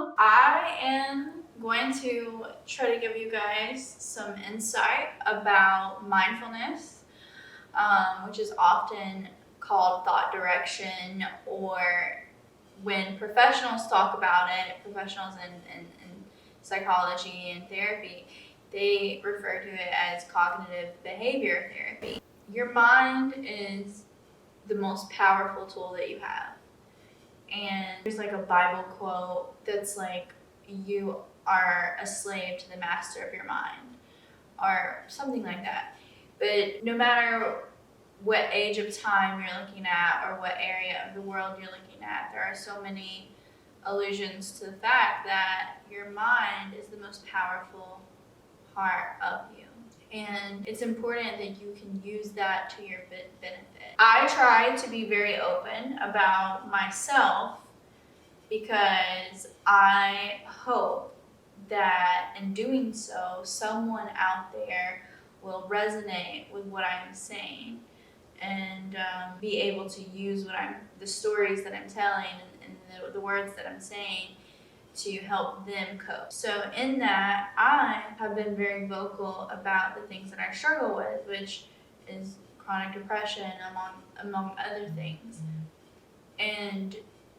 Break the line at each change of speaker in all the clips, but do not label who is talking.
So I am going to try to give you guys some insight about mindfulness, which is often called thought direction, or when professionals talk about it, professionals in psychology and therapy, they refer to it as cognitive behavior therapy. Your mind is the most powerful tool that you have. And there's like a Bible quote that's like, you are a slave to the master of your mind, or something like that. But no matter what age of time you're looking at or what area of the world you're looking at, there are so many allusions to the fact that your mind is the most powerful part of you. And it's important that you can use that to your benefit. I try to be very open about myself because I hope that in doing so, someone out there will resonate with what I'm saying and be able to use the stories that I'm telling and the words that I'm saying to help them cope. So in that, I have been very vocal about the things that I struggle with, which is chronic depression, among other things. And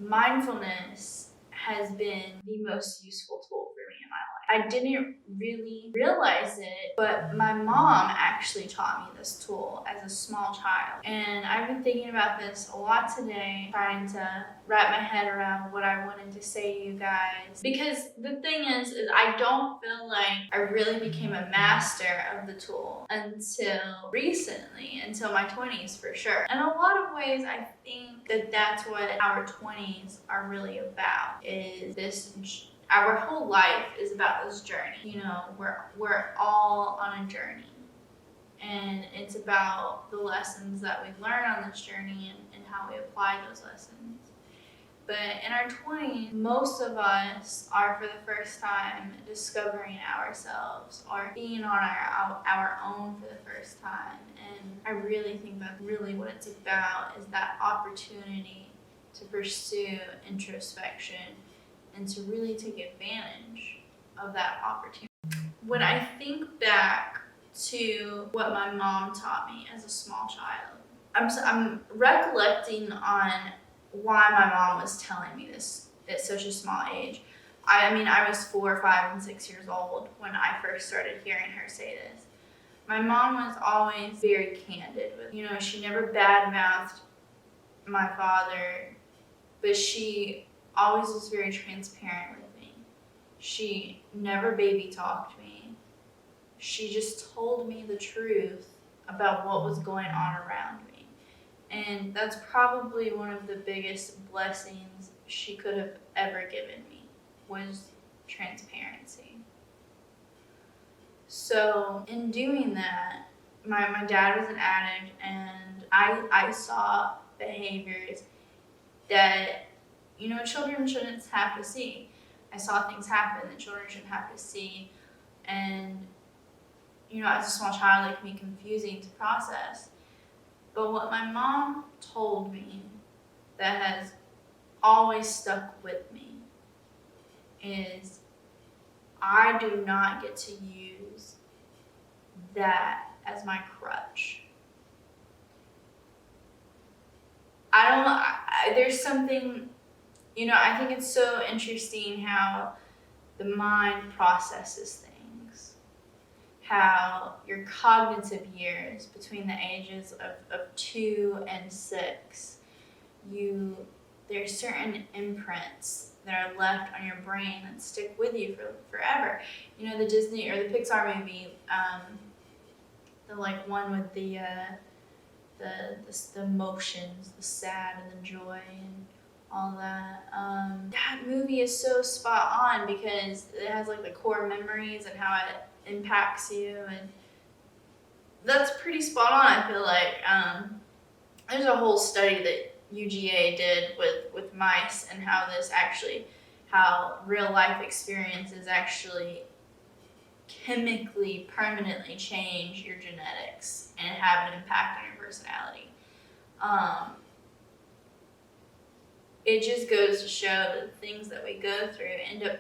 mindfulness has been the most useful tool for me in my life. I didn't really realize it, but my mom actually taught me this tool as a small child. And I've been thinking about this a lot today, trying to wrap my head around what I wanted to say to you guys. Because the thing is I don't feel like I really became a master of the tool until recently, until my 20s for sure. In a lot of ways, I think that that's what our 20s are really about, is this our whole life is about this journey. You know, we're all on a journey. And it's about the lessons that we learn on this journey and how we apply those lessons. But in our 20s, most of us are for the first time discovering ourselves or being on our own for the first time. And I really think that's really what it's about, is that opportunity to pursue introspection and to really take advantage of that opportunity. When I think back to what my mom taught me as a small child, I'm recollecting on why my mom was telling me this at such a small age. I mean, I was 4, 5, and 6 years old when I first started hearing her say this. My mom was always very candid with, she never badmouthed my father, but she always was very transparent with me. She never baby talked me. She just told me the truth about what was going on around me. And that's probably one of the biggest blessings she could have ever given me, was transparency. So in doing that, my dad was an addict, and I saw behaviors that, children shouldn't have to see. I saw things happen that children shouldn't have to see. And, as a small child, it can be confusing to process. But what my mom told me that has always stuck with me is, I do not get to use that as my crutch. There's something, I think it's so interesting how the mind processes things. How your cognitive years between the ages of 2 and 6, there's certain imprints that are left on your brain that stick with you for forever. The Disney or the Pixar movie, the one with the emotions, the sad and the joy and all that. That movie is so spot on because it has the core memories and how it impacts you, and that's pretty spot on. I feel like there's a whole study that UGA did with mice and how real life experiences actually chemically permanently change your genetics and have an impact on your personality. it just goes to show that the things that we go through end up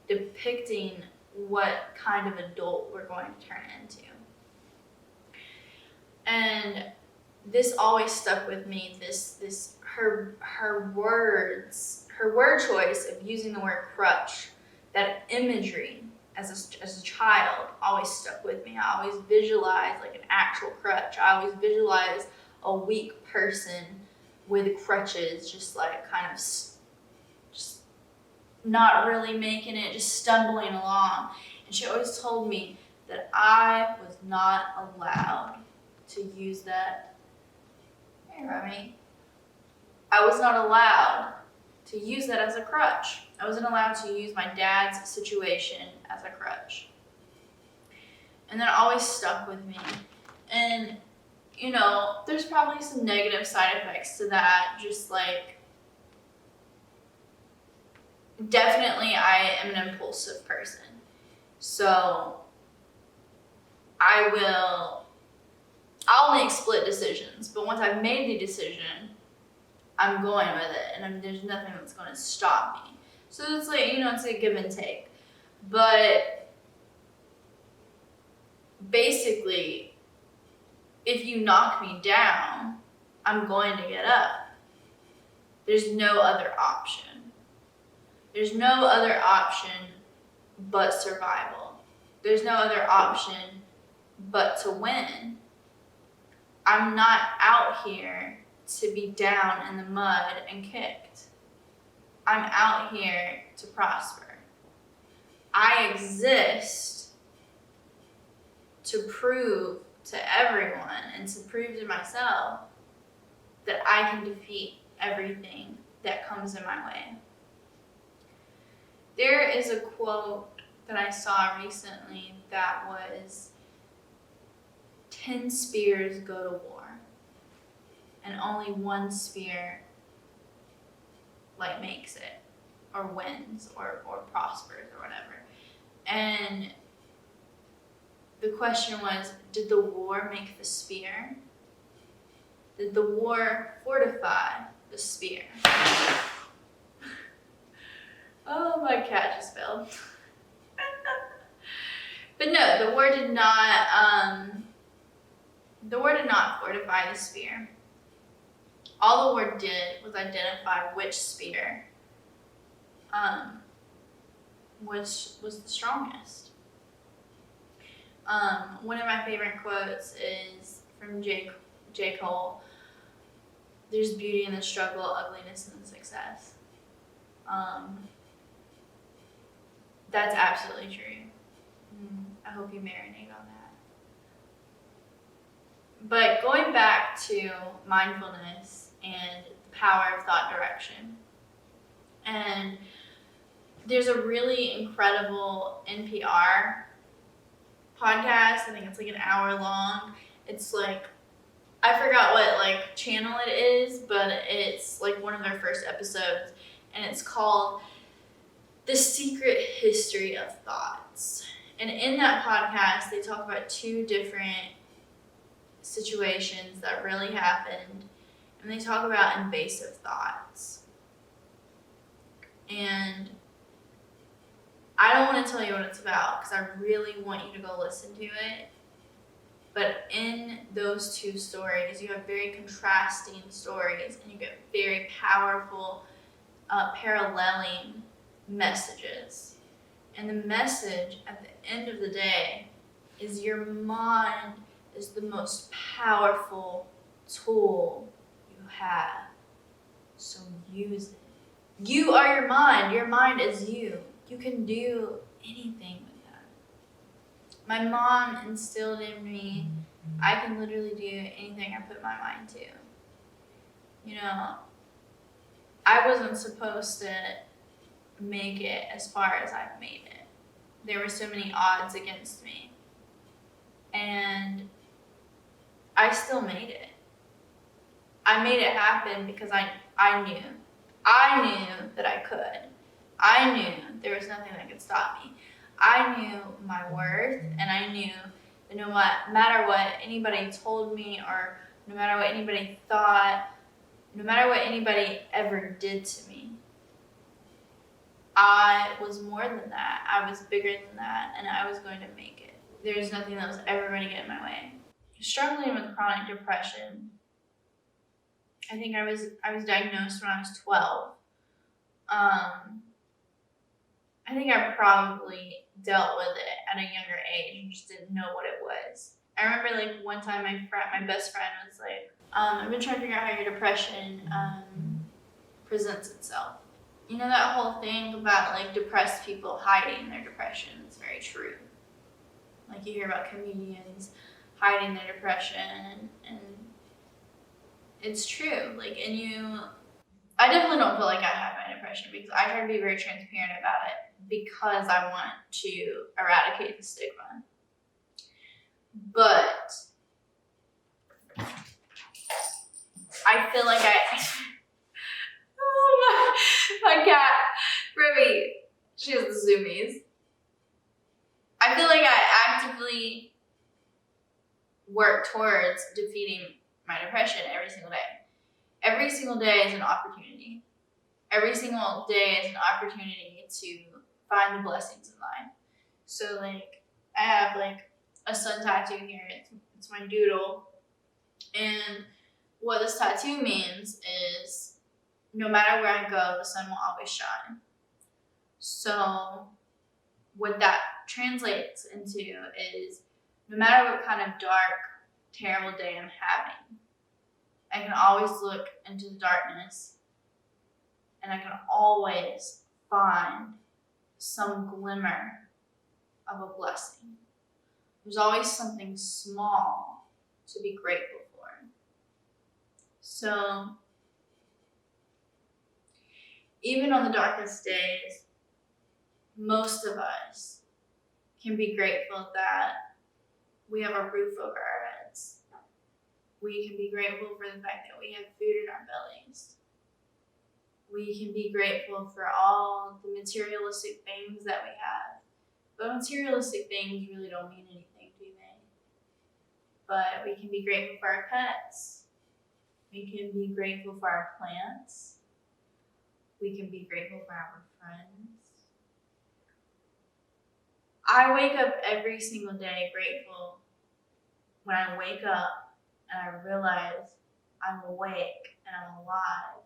depicting what kind of adult we're going to turn into. And this always stuck with me. Her word choice of using the word crutch, that imagery as a child always stuck with me. I always visualized like an actual crutch. I always visualized a weak person with crutches, just like kind of just not really making it, just stumbling along. And she always told me that I was not allowed to use that. Hey, Remy. I was not allowed to use that as a crutch. I wasn't allowed to use my dad's situation as a crutch. And that always stuck with me. And, there's probably some negative side effects to that. Just like, definitely I am an impulsive person. So I'll make split decisions. But once I've made the decision, I'm going with it, and there's nothing that's going to stop me. So it's like, it's a give and take. But basically, if you knock me down, I'm going to get up. There's no other option. There's no other option but survival. There's no other option but to win. I'm not out here to be down in the mud and kicked. I'm out here to prosper. I exist to prove to everyone and to prove to myself that I can defeat everything that comes in my way. There is a quote that I saw recently that was, 10 spears go to war, and only one spear makes it, or wins, or prospers, or whatever. And the question was, did the war make the spear? Did the war fortify the spear? Oh, my cat just fell. But no, the war did not fortify the spear. All the war did was identify which spear was the strongest. One of my favorite quotes is from J. Cole. There's beauty in the struggle, ugliness in the success. That's absolutely true. I hope you marinate on that. But going back to mindfulness and the power of thought direction. And there's a really incredible NPR podcast. I think it's like an hour long. It's like, I forgot what channel it is, but it's like one of their first episodes. And it's called The Secret History of Thoughts. And in that podcast, they talk about 2 different situations that really happened. And they talk about invasive thoughts. And I don't want to tell you what it's about because I really want you to go listen to it. But in those 2 stories, you have very contrasting stories and you get very powerful paralleling messages. And the message at the end of the day is your mind is the most powerful tool you have. So use it. You are your mind. Your mind is you. You can do anything with that. My mom instilled in me, I can literally do anything I put my mind to. I wasn't supposed to make it as far as I've made it. There were so many odds against me. And I still made it. I made it happen because I knew. I knew that I could. I knew there was nothing that could stop me. I knew my worth, and I knew that no matter what anybody told me or no matter what anybody thought, no matter what anybody ever did to me, I was more than that. I was bigger than that, and I was going to make it. There's nothing that was ever going to get in my way. Struggling with chronic depression, I think I was diagnosed when I was 12. I think I probably dealt with it at a younger age and just didn't know what it was. I remember like one time my best friend was like, I've been trying to figure out how your depression presents itself. You know that whole thing about like depressed people hiding their depression is very true. Like you hear about comedians hiding their depression, and it's true. Like, and I definitely don't feel like I have my depression because I try to be very transparent about it because I want to eradicate the stigma. But I feel like my cat, Ruby, she has the zoomies. I feel like I actively work towards defeating my depression every single day. Every single day is an opportunity. Every single day is an opportunity to find the blessings in life. So like, I have like a sun tattoo here. It's my doodle. And what this tattoo means is no matter where I go, the sun will always shine. So what that translates into is no matter what kind of dark, terrible day I'm having, I can always look into the darkness and I can always find some glimmer of a blessing. There's always something small to be grateful for. So, even on the darkest days, most of us can be grateful that we have a roof over our heads. We can be grateful for the fact that we have food in our bellies. We can be grateful for all the materialistic things that we have. But materialistic things really don't mean anything, do they? But we can be grateful for our pets. We can be grateful for our plants. We can be grateful for our friends. I wake up every single day grateful when I wake up and I realize I'm awake and I'm alive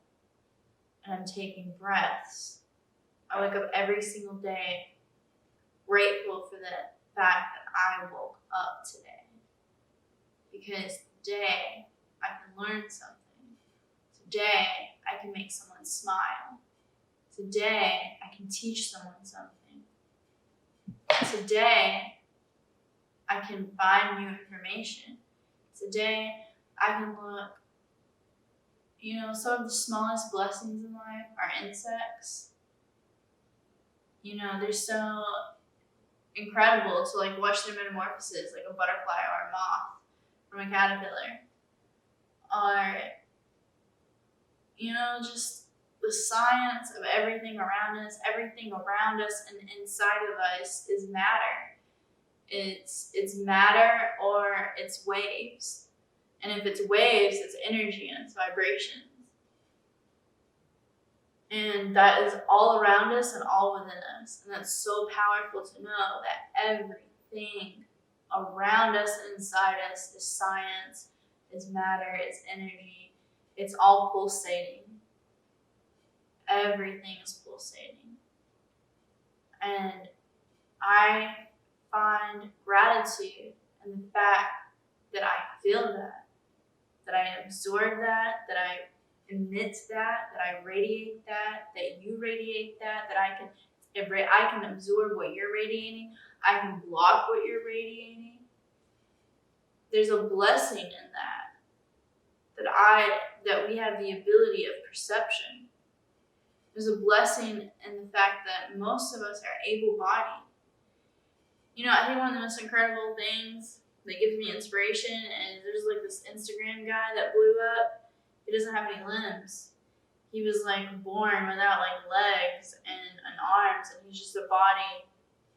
and I'm taking breaths. I wake up every single day grateful for the fact that I woke up today. Because today I can learn something. Today I can make someone smile. Today I can teach someone something. Today I can find new information. Today I can look. Some of the smallest blessings in life are insects. They're so incredible to like watch their metamorphosis, like a butterfly or a moth from a caterpillar. Or, just the science of everything around us and inside of us is matter. It's matter or it's waves. And if it's waves, it's energy and it's vibrations. And that is all around us and all within us. And that's so powerful to know that everything around us and inside us is science, is matter, it's energy. It's all pulsating. Everything is pulsating. And I find gratitude in the fact that I feel that I absorb that I emit that I radiate that you radiate that I can absorb what you're radiating, I can block what you're radiating. There's a blessing in that we have the ability of perception. There's a blessing in the fact that most of us are able-bodied. I think one of the most incredible things that gives me inspiration is there's like this Instagram guy that blew up. He doesn't have any limbs. He was like born without like legs and arms, and he's just a body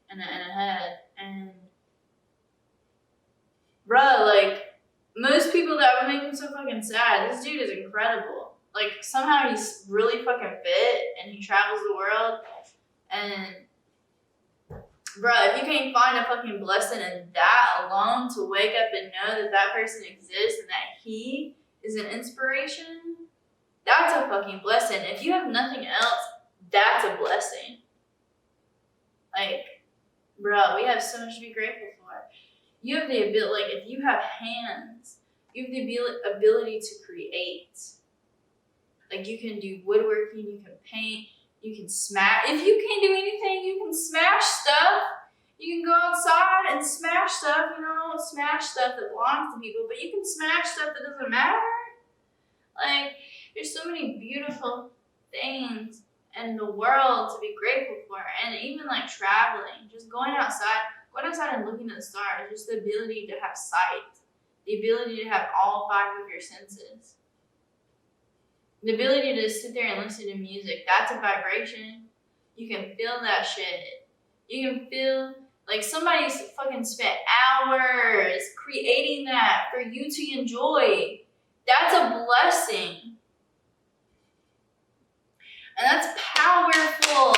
and a head. And bruh, like most people that would make him so fucking sad. This dude is incredible. like somehow he's really fucking fit and he travels the world. And bruh, if you can't find a fucking blessing in that alone, to wake up and know that that person exists and that he is an inspiration, that's a fucking blessing. If you have nothing else, that's a blessing. Like, bruh, we have so much to be grateful for. You have the ability, like, if you have hands, you have the ability to create. Like, you can do woodworking, you can paint, you can smash. If you can't do anything, you can smash stuff. You can go outside and smash stuff. You know, smash stuff that belongs to people, but you can smash stuff that doesn't matter. Like, there's so many beautiful things in the world to be grateful for. And even like traveling, just going outside and looking at the stars, just the ability to have sight, the ability to have all 5 of your senses. The ability to sit there and listen to music, that's a vibration. You can feel that shit. You can feel like somebody's fucking spent hours creating that for you to enjoy. That's a blessing. And that's powerful.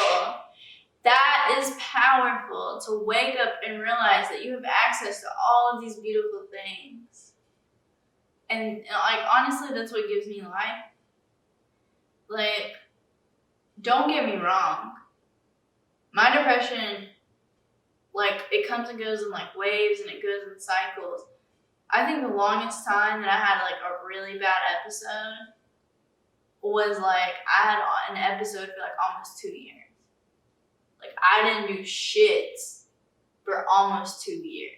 That is powerful, to wake up and realize that you have access to all of these beautiful things. And like, honestly, that's what gives me life. Like, don't get me wrong. My depression, like, it comes and goes in like waves and it goes in cycles. I think the longest time that I had like a really bad episode was like, I had an episode for like almost 2 years. Like, I didn't do shit for almost 2 years.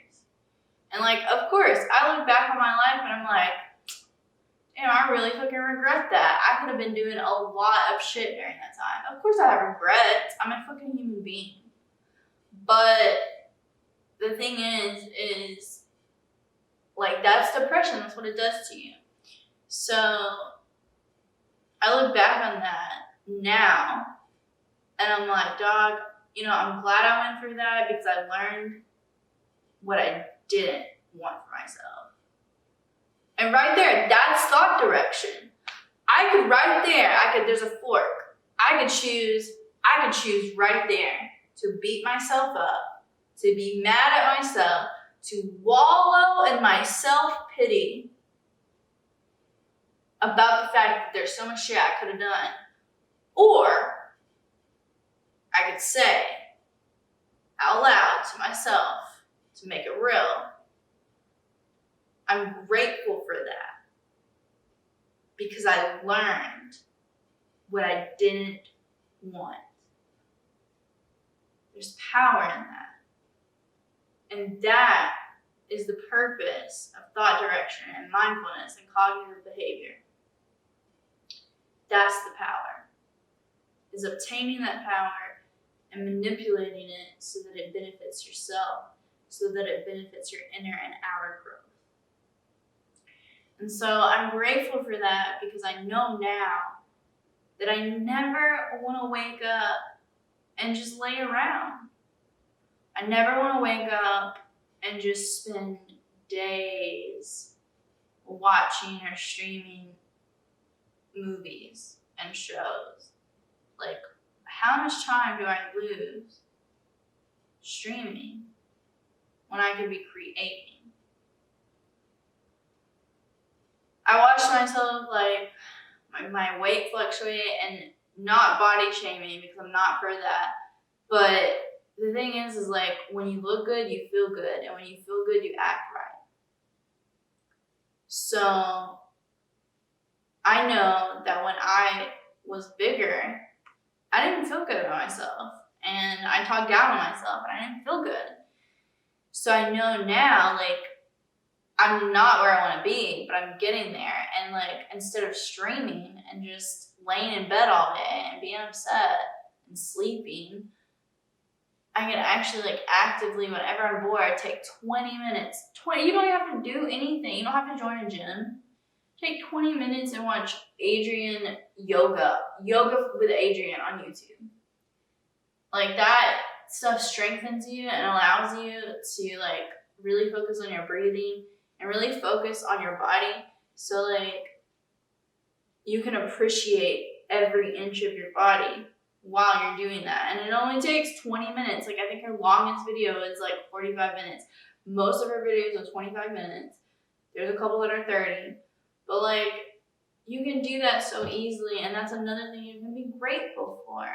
And like, of course, I look back on my life and I'm like, damn, I really fucking regret that. I could have been doing a lot of shit during that time. Of course I have regrets. I'm a fucking human being. But the thing is like, that's depression. That's what it does to you. So I look back on that now and I'm like, dog, you know, I'm glad I went through that because I learned what I didn't want for myself. And right there, that's thought direction. There's a fork. I could choose right there to beat myself up, to be mad at myself, to wallow in my self-pity about the fact that there's so much shit I could have done. Or I could say out loud to myself, to make it real, I'm grateful for that because I learned what I didn't want. There's power in that. And that is the purpose of thought direction and mindfulness and cognitive behavior. That's the power, is obtaining that power and manipulating it so that it benefits yourself, so that it benefits your inner and outer growth. And so I'm grateful for that because I know now that I never want to wake up and just lay around. I never want to wake up and just spend days watching or streaming movies and shows. Like, how much time do I lose streaming when I could be creating? I watched myself, like, my weight fluctuate, and not body shaming because I'm not for that. But the thing is like, when you look good, you feel good. And when you feel good, you act right. So I know that when I was bigger, I didn't feel good about myself. And I talked down on myself and I didn't feel good. So I know now, like, I'm not where I want to be, but I'm getting there. And like, instead of streaming and just laying in bed all day and being upset and sleeping, I can actually, like, actively, whenever I'm bored, take 20 minutes. You don't have to do anything. You don't have to join a gym. Take 20 minutes and watch Adriene yoga with Adriene on YouTube. Like, that stuff strengthens you and allows you to, like, really focus on your breathing and really focus on your body. So, like, you can appreciate every inch of your body while you're doing that. And it only takes 20 minutes. Like, I think her longest video is like 45 minutes. Most of her videos are 25 minutes. There's a couple that are 30. But like, you can do that so easily, and that's another thing you can be grateful for.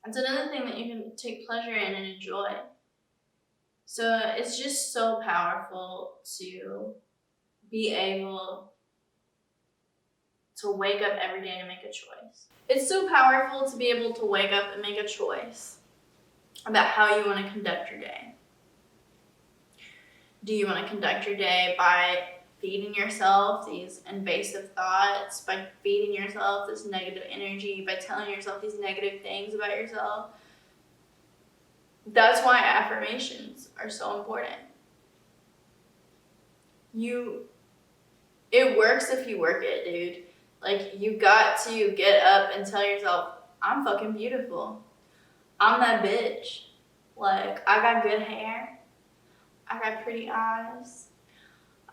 It's another thing that you can take pleasure in and enjoy. So it's just so powerful to be able to wake up every day and make a choice. It's so powerful to be able to wake up and make a choice about how you want to conduct your day. Do you want to conduct your day by feeding yourself these invasive thoughts, by feeding yourself this negative energy, by telling yourself these negative things about yourself? That's why affirmations are so important. It works if you work it, dude. Like, you got to get up and tell yourself, I'm fucking beautiful. I'm that bitch. Like, I got good hair. I got pretty eyes.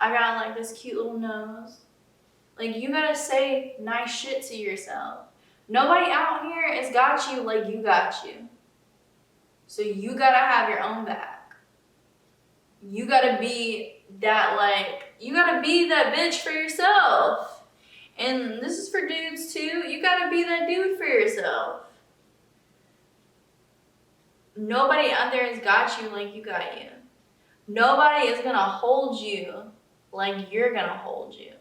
I got like this cute little nose. Like, you gotta say nice shit to yourself. Nobody out here has got you like you got you. So you gotta have your own back. You gotta be that, like, you gotta be that bitch for yourself. And this is for dudes too. You gotta be that dude for yourself. Nobody out there has got you like you got you. Nobody is gonna hold you like you're gonna hold you.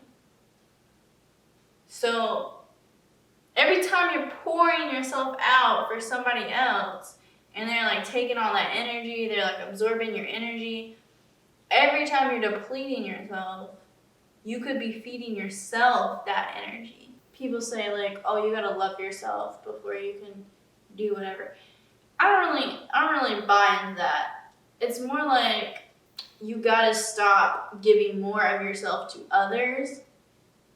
So every time you're pouring yourself out for somebody else, and they're like taking all that energy, they're like absorbing your energy, every time you're depleting yourself, you could be feeding yourself that energy. People say like, oh, you gotta love yourself before you can do whatever. I don't really buy into that. It's more like, you gotta stop giving more of yourself to others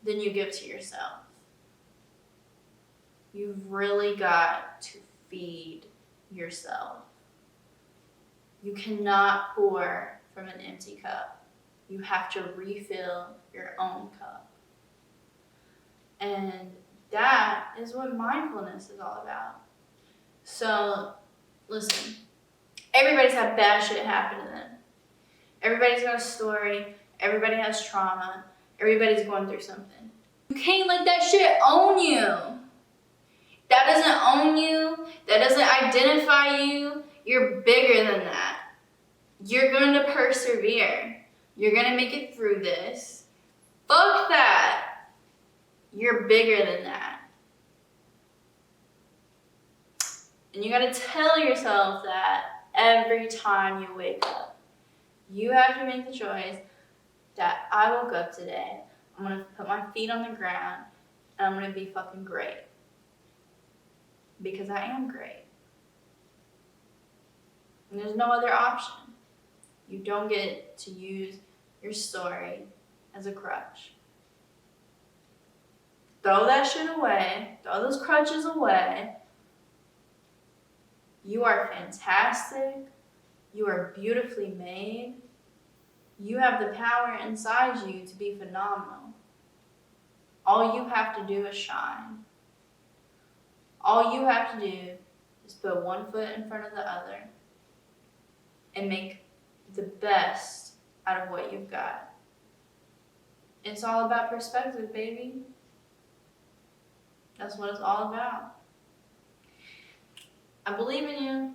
than you give to yourself. You've really got to feed yourself. You cannot pour from an empty cup. You have to refill your own cup. And that is what mindfulness is all about. So, listen, everybody's had bad shit happen to them. Everybody's got a story. Everybody has trauma. Everybody's going through something. You can't let that shit own you. That doesn't own you. That doesn't identify you. You're bigger than that. You're going to persevere. You're going to make it through this. Fuck that. You're bigger than that. And you got to tell yourself that every time you wake up. You have to make the choice that I woke up today, I'm going to put my feet on the ground, and I'm going to be fucking great. Because I am great. And there's no other option. You don't get to use your story as a crutch. Throw that shit away. Throw those crutches away. You are fantastic. You are beautifully made. You have the power inside you to be phenomenal. All you have to do is shine. All you have to do is put one foot in front of the other and make the best out of what you've got. It's all about perspective, baby. That's what it's all about. I believe in you.